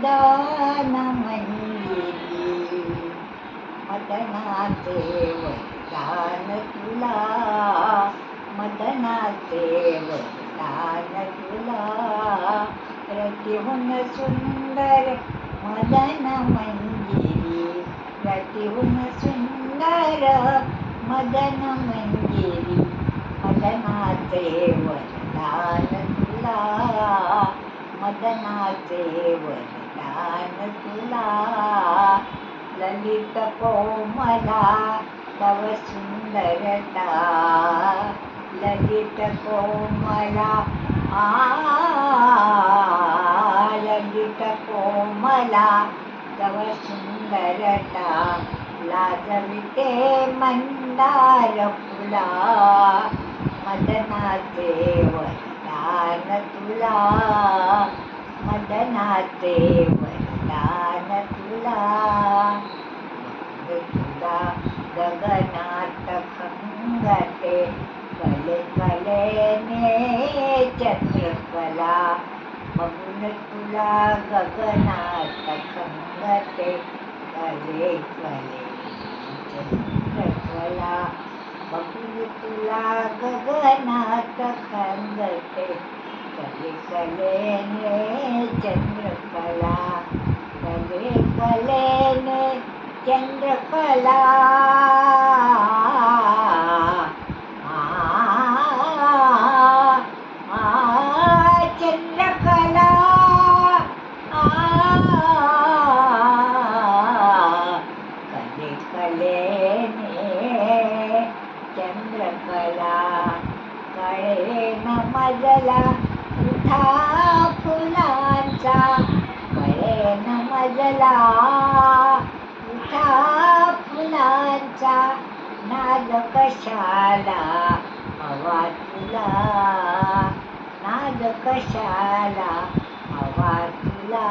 मदन मंजिरी, मदनाचे वरदान तुला, मदनाचे वरदान तुला. रतिहून सुंदर मदन मंजिरी, रतिहून सुंदर मदन मंजिरी, मदनाचे वरदान तुला, मदनाचे वरदान तुला. ललित कोमला तव सुंदरता, ललित कोमला ललित कोमला तव सुंदरता. लाजविते मंदार फुला, मदनाचे वरदान तुला, मदनाचे वरदान तुला. तुला गगनात खंगते, कले कलेने चंद्रकला. बघून तुला गगनात खंगते, कले कले चंद्रकला. बघून तुला गगनात खंगते, कले कलेने चंद्रकला, कले कलेने चंद्रकला. चंद्रकला कले कलेने चंद्रकला. कळेन मजला उठा फुलांचा, कळेन मजला उठा फुलांचा. नाद कशाला हवा तुला, नाद कशाला हवा तुला.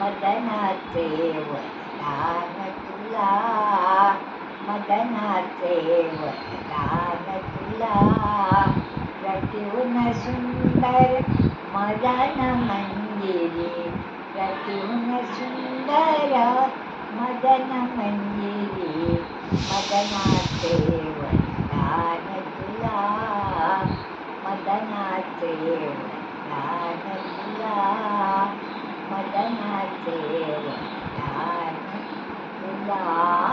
मदनाचे वरदान तुला, मदनाचे वरदान तुला. रतिहून सुंदर मदन मंजिरी, रतिहून सुंदर मदन मंजिरी, मदनाचे वरदान तुला, मदनाचे वरदान तुला, मदनाचे वरदान तुला.